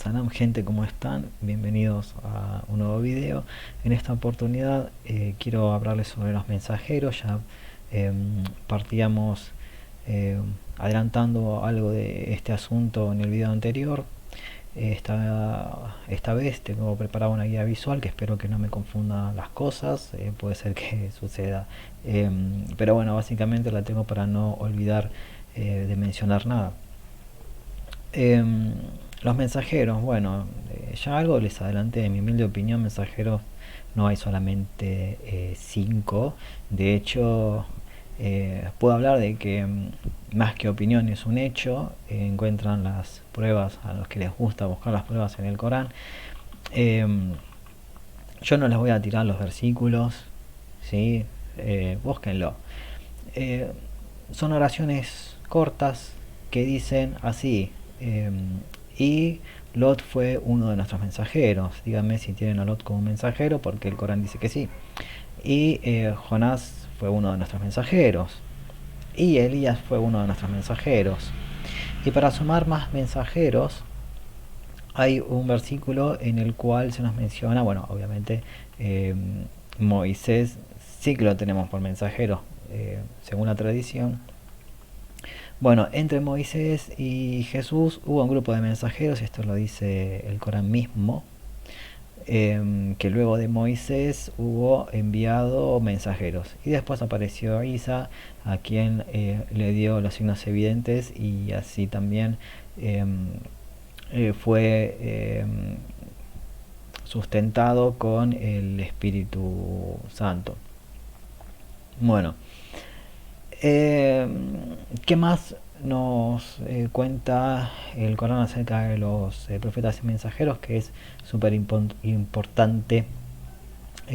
Salam gente, ¿cómo están? Bienvenidos a un nuevo video. En esta oportunidad quiero hablarles sobre los mensajeros. Ya partíamos eh, adelantando algo de este asunto en el video anterior. Esta vez tengo preparado una guía visual que espero que no me confunda las cosas. Puede ser que suceda. Pero bueno, básicamente la tengo para no olvidar de mencionar nada. Em, los mensajeros, bueno, ya algo les adelanté, en mi humilde opinión, mensajeros no hay solamente 5. De hecho, puedo hablar de que más que opinión es un hecho. Encuentran las pruebas a los que les gusta buscar las pruebas en el Corán. Em, yo no les voy a tirar los versículos, ¿sí? Búsquenlo. Eh, Son oraciones cortas que dicen así. Y Lot fue uno de nuestros mensajeros. Díganme si tienen a Lot como mensajero, porque el Corán dice que sí. Y Jonás fue uno de nuestros mensajeros. Y Elías fue uno de nuestros mensajeros. Y para sumar más mensajeros, hay un versículo en el cual se nos menciona, bueno, obviamente eh, Moisés sí que lo tenemos por mensajero, según la tradición. Bueno, entre Moisés y Jesús hubo un grupo de mensajeros, esto lo dice el Corán mismo, que luego de Moisés hubo enviado mensajeros. Y después apareció Isa, a quien le dio los signos evidentes y así también fue sustentado con el Espíritu Santo. Bueno, Eh, ¿qué más nos cuenta el Corán acerca de los profetas y mensajeros? Que es súper importante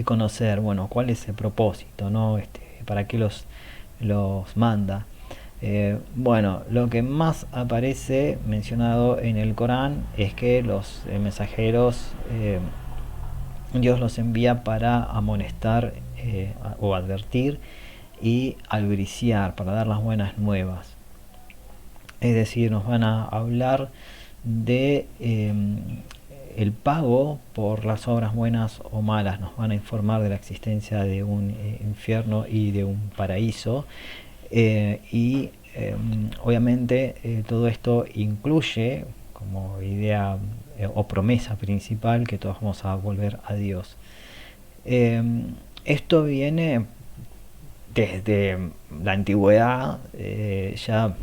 conocer, bueno, cuál es el propósito, ¿no? ¿Para qué los manda? Bueno, lo que más aparece mencionado en el Corán es que los mensajeros Dios los envía para amonestar o advertir y albriciar, para dar las buenas nuevas. Es decir, nos van a hablar de el pago por las obras buenas o malas. Nos van a informar de la existencia de un infierno y de un paraíso. Y obviamente todo esto incluye como idea o promesa principal que todos vamos a volver a Dios. Eh, Esto viene desde la antigüedad. Ya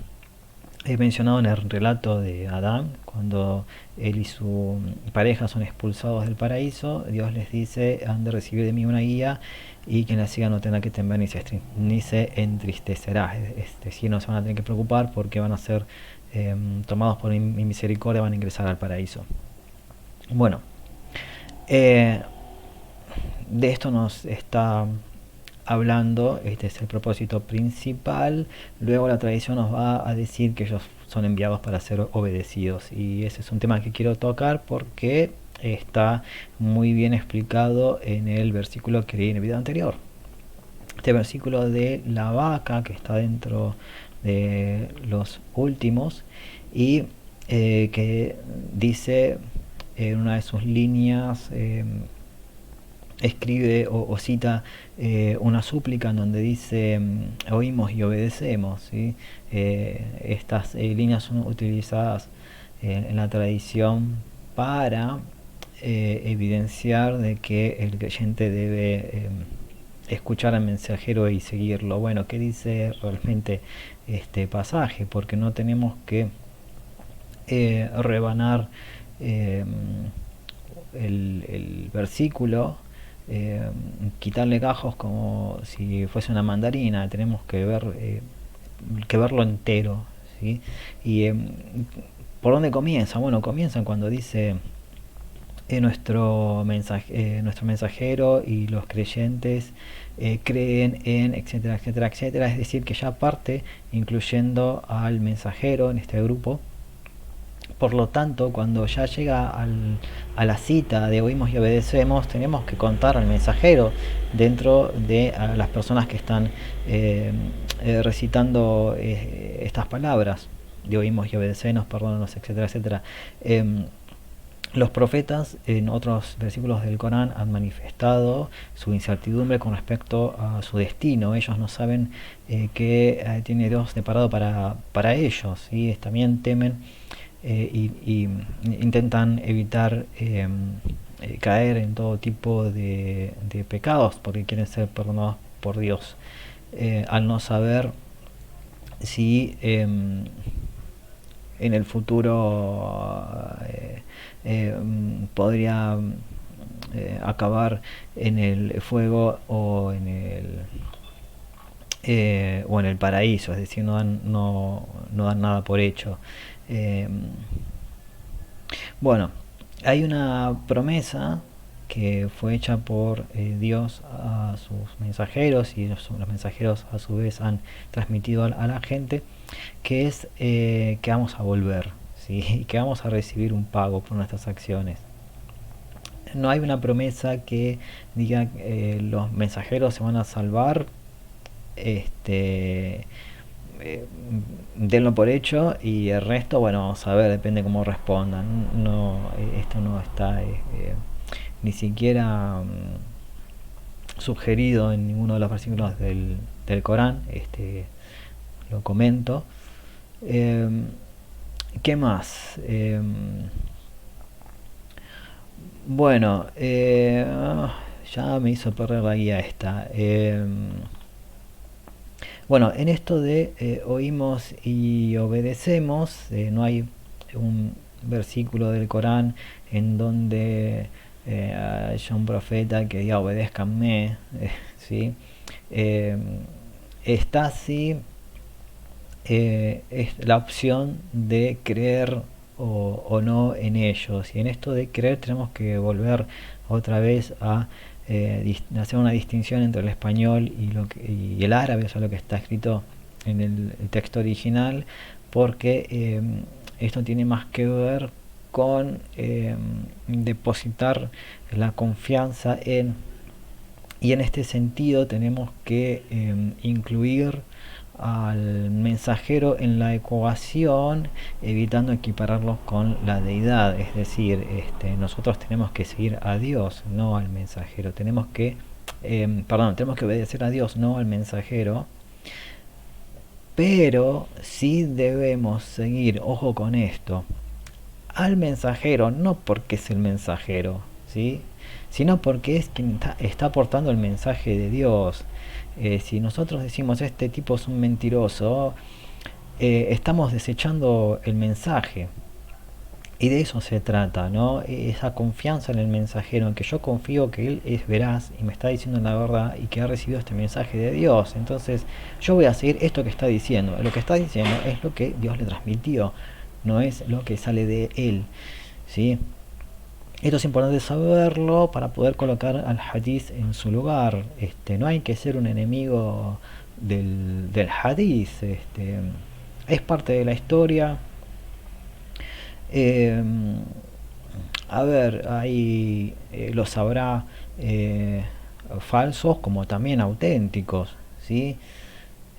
he mencionado en el relato de Adán, cuando él y su pareja son expulsados del paraíso, Dios les dice: han de recibir de mí una guía, y quien la siga no tendrá que temer ni se entristecerá. Es decir, no se van a tener que preocupar porque van a ser tomados por mi misericordia, van a ingresar al paraíso. Bueno, eh, de esto nos está hablando, este es el propósito principal. Luego la tradición nos va a decir que ellos son enviados para ser obedecidos, y ese es un tema que quiero tocar porque está muy bien explicado en el versículo que leí en el video anterior. Este versículo de la vaca, que está dentro de los últimos, y que dice en una de sus líneas, escribe o cita una súplica en donde dice: oímos y obedecemos, ¿sí? Estas líneas son utilizadas en la tradición para evidenciar de que el creyente debe escuchar al mensajero y seguirlo. Bueno, ¿qué dice realmente este pasaje? Porque no tenemos que rebanar eh, el versículo, eh, quitarle gajos como si fuese una mandarina. Tenemos que verlo entero, ¿sí? Y ¿por dónde comienza? Bueno, comienza cuando dice nuestro mensajero y los creyentes creen en, etcétera, etcétera, etcétera. Es decir, que ya parte incluyendo al mensajero en este grupo. Por lo tanto, cuando ya llega a la cita de oímos y obedecemos, tenemos que contar al mensajero dentro de las personas que están recitando estas palabras de oímos y obedecemos, perdónanos, etcétera, etcétera. Los profetas en otros versículos del Corán han manifestado su incertidumbre con respecto a su destino. Ellos no saben qué tiene Dios deparado para ellos, ¿sí? También temen y intentan evitar caer en todo tipo de pecados porque quieren ser perdonados por Dios, al no saber si en el futuro podría acabar en el fuego o en el paraíso, es decir, no dan nada por hecho. Eh, bueno, hay una promesa que fue hecha por Dios a sus mensajeros y los mensajeros a su vez han transmitido a la gente, que es que vamos a volver, ¿sí? Y que vamos a recibir un pago por nuestras acciones. No hay una promesa que diga los mensajeros se van a salvar, este, eh, denlo por hecho y el resto, bueno, vamos a ver, depende cómo respondan. No, esto no está ni siquiera sugerido en ninguno de los versículos del Corán, lo comento. Eh, ¿Qué más? Bueno, ya me hizo perder la guía esta. Bueno, en esto de oímos y obedecemos, no hay un versículo del Corán en donde haya un profeta que diga obedézcanme, ¿sí? Eh, Está así es la opción de creer o no en ellos. Y en esto de creer tenemos que volver otra vez a hacer una distinción entre el español y el árabe, o sea, lo que está escrito en el texto original, porque esto tiene más que ver con depositar la confianza en, y en este sentido tenemos que incluir al mensajero en la ecuación, evitando equipararlos con la deidad. Es decir, nosotros tenemos que seguir a Dios, no al mensajero. Tenemos que obedecer a Dios, no al mensajero. Pero sí debemos seguir, ojo con esto, al mensajero, no porque es el mensajero, ¿sí? Sino porque es quien está aportando el mensaje de Dios. Si nosotros decimos este tipo es un mentiroso, estamos desechando el mensaje. Y de eso se trata, ¿no? Esa confianza en el mensajero, en que yo confío que él es veraz y me está diciendo la verdad y que ha recibido este mensaje de Dios. Entonces yo voy a seguir esto que está diciendo. Lo que está diciendo es lo que Dios le transmitió, no es lo que sale de él, ¿sí? Esto es importante saberlo para poder colocar al hadith en su lugar. No hay que ser un enemigo del hadith. Es parte de la historia. Eh, a ver, hay los habrá falsos como también auténticos, ¿sí?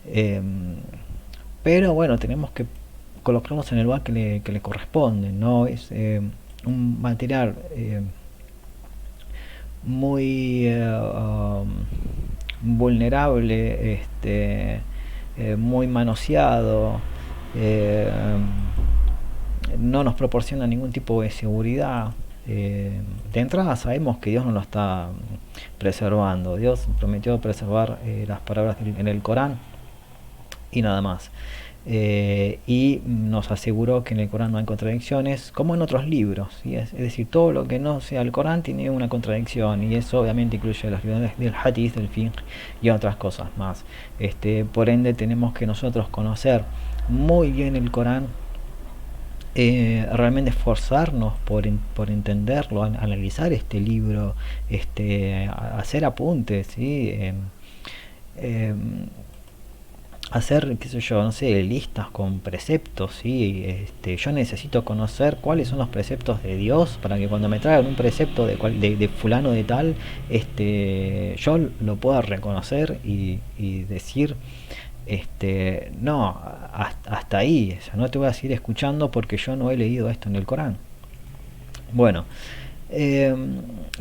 Eh, pero bueno, tenemos que colocarnos en el lugar que le corresponde, ¿no? Es un material muy vulnerable, muy manoseado, eh, no nos proporciona ningún tipo de seguridad. De entrada sabemos que Dios no lo está preservando. Dios prometió preservar las palabras en el Corán y nada más. Y nos aseguró que en el Corán no hay contradicciones, como en otros libros, ¿sí? Es decir, todo lo que no sea el Corán tiene una contradicción, y eso obviamente incluye las riwayas del hadith, del fiqh y otras cosas más. Por ende, tenemos que nosotros conocer muy bien el Corán, realmente esforzarnos por entenderlo, analizar este libro, hacer apuntes, ¿sí? Eh, Hacer, qué sé yo, no sé, listas con preceptos, ¿sí? Yo necesito conocer cuáles son los preceptos de Dios para que cuando me traigan un precepto de fulano de tal, yo lo pueda reconocer y decir, no, hasta ahí, o sea, no te voy a seguir escuchando porque yo no he leído esto en el Corán. Bueno, eh,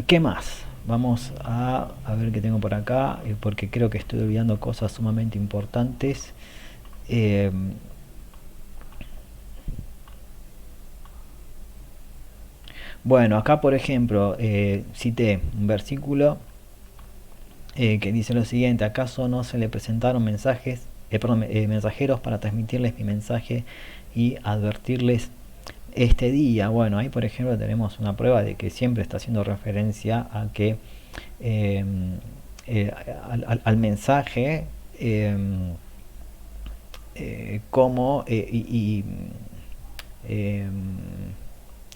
¿qué más? Vamos a ver qué tengo por acá, porque creo que estoy olvidando cosas sumamente importantes. Eh, bueno, acá por ejemplo, cité un versículo que dice lo siguiente: ¿acaso no se le presentaron mensajeros para transmitirles mi mensaje y advertirles este día? Bueno, ahí por ejemplo tenemos una prueba de que siempre está haciendo referencia a que eh, eh, al mensaje, eh, como eh,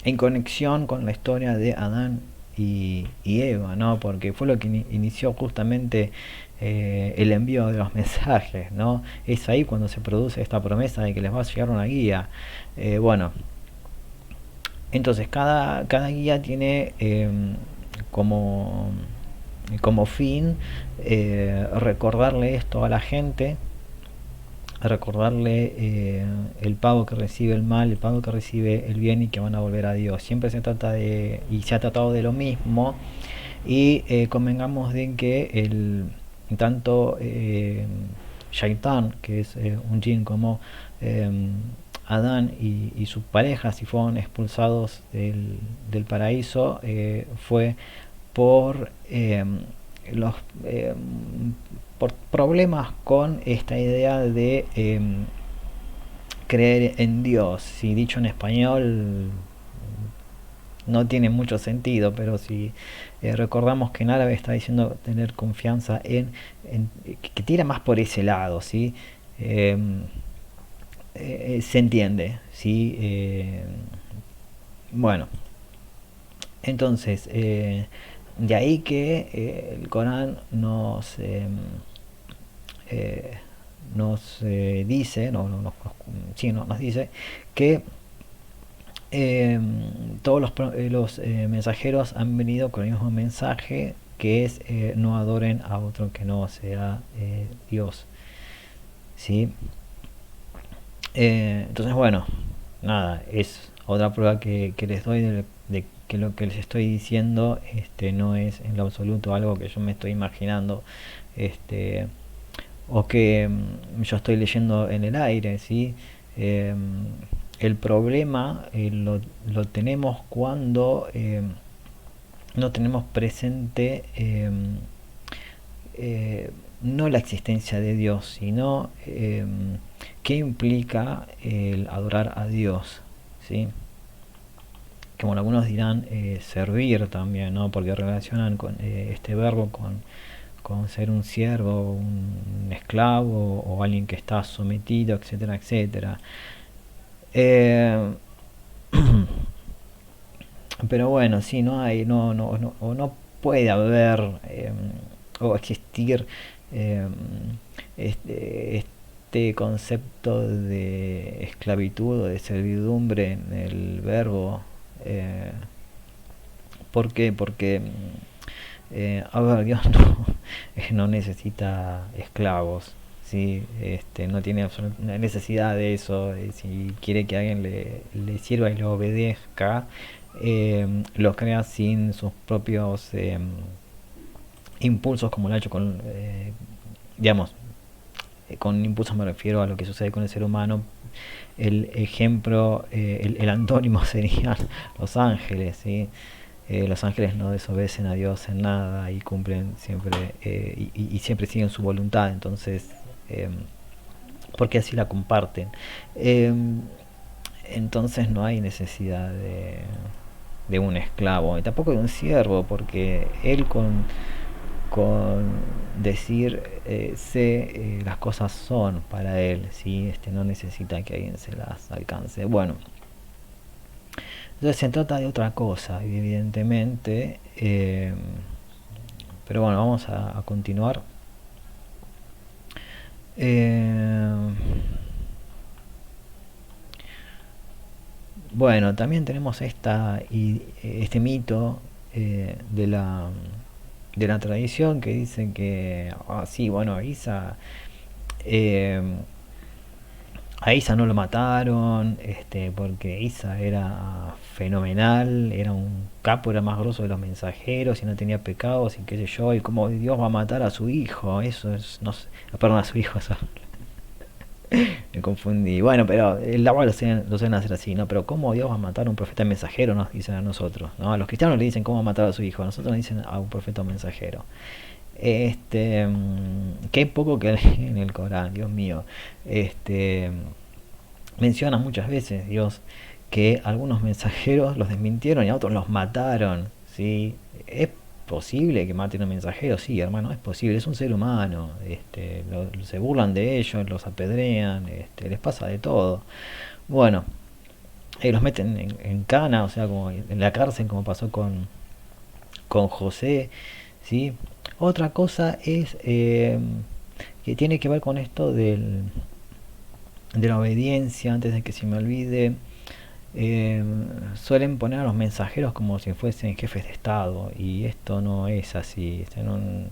en conexión con la historia de Adán y Eva, ¿no? Porque fue lo que inició justamente el envío de los mensajes, ¿no? Es ahí cuando se produce esta promesa de que les va a llegar una guía. Bueno, entonces cada guía tiene como, como fin recordarle esto a la gente, recordarle el pago que recibe el mal, el pago que recibe el bien y que van a volver a Dios. Siempre se trata de, y se ha tratado de lo mismo, y convengamos de que tanto Shaitan, que es un jin, como eh, Adán y sus parejas, si fueron expulsados del paraíso, fue por los por problemas con esta idea de creer en Dios. Si dicho en español no tiene mucho sentido, pero si recordamos que en árabe está diciendo tener confianza en que tira más por ese lado, ¿sí? Eh, se entiende, ¿sí? Bueno, entonces, de ahí que el Corán eh, nos dice, sí, nos dice que eh, todos los mensajeros han venido con el mismo mensaje, que es no adoren a otro que no sea Dios, ¿sí? Entonces, bueno, nada, es otra prueba que les doy de que lo que les estoy diciendo no es en lo absoluto algo que yo me estoy imaginando, este, o que yo estoy leyendo en el aire, ¿sí? Eh, el problema lo tenemos cuando no tenemos presente no la existencia de Dios, sino qué implica el adorar a Dios, ¿sí? Como algunos dirán, servir también, ¿no? Porque relacionan con este verbo con ser un siervo, un esclavo o alguien que está sometido, etcétera, etcétera. Eh, pero bueno, sí, no hay, o no puede haber o existir eh, este concepto de esclavitud o de servidumbre en el verbo. eh, ¿Por qué? Porque a ver, Dios no, no necesita esclavos, ¿sí? No tiene necesidad de eso. Si quiere que alguien le sirva y le obedezca, lo crea sin sus propios impulsos, como lo ha hecho con, digamos, con impulsos me refiero a lo que sucede con el ser humano. El ejemplo, el antónimo serían los ángeles, ¿sí? Los ángeles no desobedecen a Dios en nada y cumplen siempre y siempre siguen su voluntad, entonces porque así la comparten. Eh, entonces no hay necesidad de un esclavo y tampoco de un siervo, porque él con decir sé las cosas son para él, ¿sí? No necesita que alguien se las alcance. Bueno, entonces se trata de otra cosa, evidentemente. Pero bueno, vamos a continuar. Eh, bueno, también tenemos este mito de la tradición que dice que, sí, bueno, Isa eh, A Isa no lo mataron, porque Isa era fenomenal, era un capo, era más grosso de los mensajeros y no tenía pecados y qué sé yo, y cómo Dios va a matar a su hijo, eso es, no sé, perdón, a su hijo, eso, me confundí. Bueno, pero el agua lo suelen hacer así, ¿no? Pero ¿cómo Dios va a matar a un profeta mensajero? Nos dicen a nosotros, ¿no? A los cristianos le dicen cómo matar a su hijo, a nosotros nos dicen a un profeta mensajero. Qué poco que hay en el Corán, Dios mío. Este, menciona muchas veces Dios que algunos mensajeros los desmintieron y a otros los mataron, ¿sí? Es posible que maten a un mensajero, sí, hermano, es posible, es un ser humano, se burlan de ellos, los apedrean, les pasa de todo. Bueno, los meten en cana, o sea, como en la cárcel, como pasó con José, ¿sí? Otra cosa es que tiene que ver con esto de la obediencia, antes de que se me olvide. eh, Suelen poner a los mensajeros como si fuesen jefes de Estado y esto no es así, en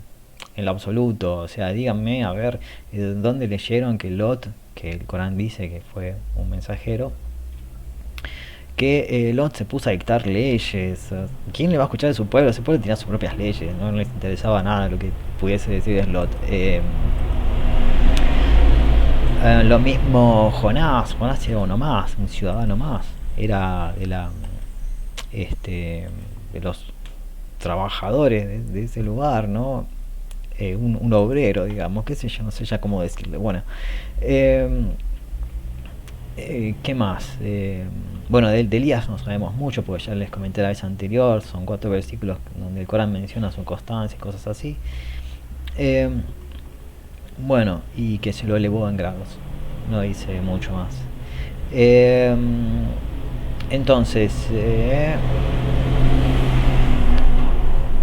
lo absoluto. O sea, díganme, a ver, ¿dónde leyeron que Lot, que el Corán dice que fue un mensajero, que Lot se puso a dictar leyes? ¿Quién le va a escuchar de su pueblo? Ese pueblo tenía sus propias leyes, no les interesaba nada lo que pudiese decir Lot. Lo mismo Jonás era uno más, un ciudadano más, era este, de los trabajadores de ese lugar, ¿no? Un obrero, digamos, qué sé yo, no sé ya cómo decirle. Bueno, eh, ¿qué más? Bueno, de Elías no sabemos mucho, porque ya les comenté la vez anterior, son 4 versículos donde el Corán menciona su constancia y cosas así. Eh, bueno, y que se lo elevó en grados, no dice mucho más. Eh, entonces,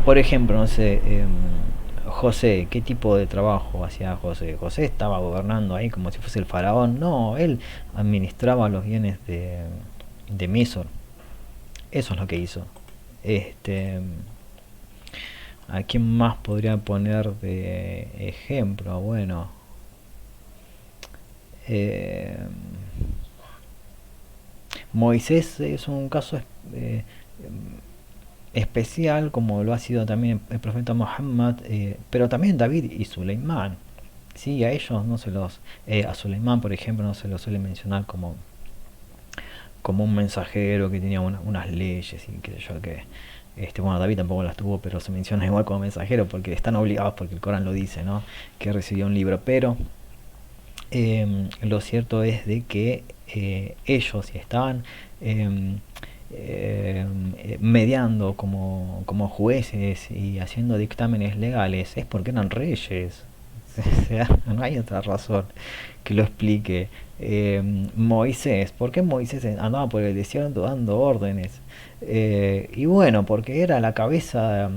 por ejemplo, no sé, José, ¿qué tipo de trabajo hacía José? José estaba gobernando ahí como si fuese el faraón. No, él administraba los bienes de Misor. Eso es lo que hizo. Este, ¿A quién más podría poner de ejemplo? Bueno, eh, Moisés es un caso especial, como lo ha sido también el profeta Muhammad, pero también David y Suleimán. Sí, a ellos no se los, a Suleimán, por ejemplo, no se lo suele mencionar como un mensajero que tenía unas leyes y qué sé yo que. Bueno, David tampoco las tuvo, pero se menciona igual como mensajero porque están obligados, porque el Corán lo dice, ¿no? Que recibió un libro. Pero lo cierto es de que ellos, si estaban eh, mediando como jueces y haciendo dictámenes legales, es porque eran reyes. O sea, no hay otra razón que lo explique. Moisés, ¿por qué Moisés andaba por el desierto dando órdenes? Y bueno, porque era la cabeza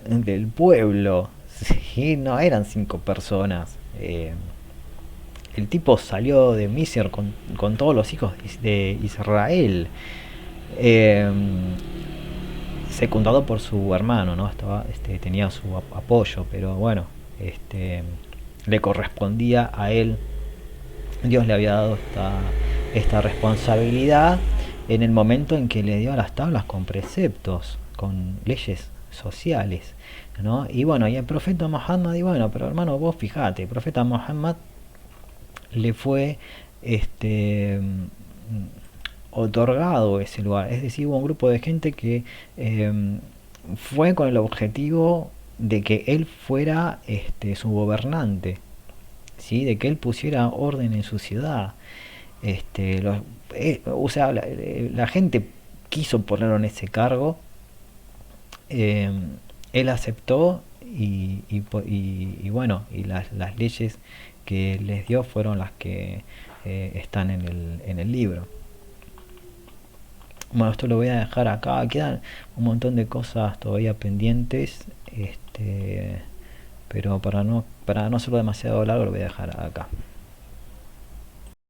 del pueblo. Sí, no eran 5 personas. El tipo salió de Misir con todos los hijos de Israel, eh, secundado por su hermano, ¿no? Tenía su apoyo, pero bueno, este, le correspondía a él. Dios le había dado esta responsabilidad en el momento en que le dio las tablas con preceptos, con leyes sociales, ¿no? Y bueno, y el profeta Muhammad, y bueno, pero hermano, vos fijate, el profeta Muhammad le fue este otorgado ese lugar. Es decir, hubo un grupo de gente que fue con el objetivo de que él fuera su gobernante, ¿sí? De que él pusiera orden en su ciudad. O sea, la gente quiso ponerlo en ese cargo, eh, él aceptó y bueno, y las leyes que les dio fueron las que están en el libro. Bueno, esto lo voy a dejar acá. Quedan un montón de cosas todavía pendientes, pero para no hacerlo demasiado largo lo voy a dejar acá.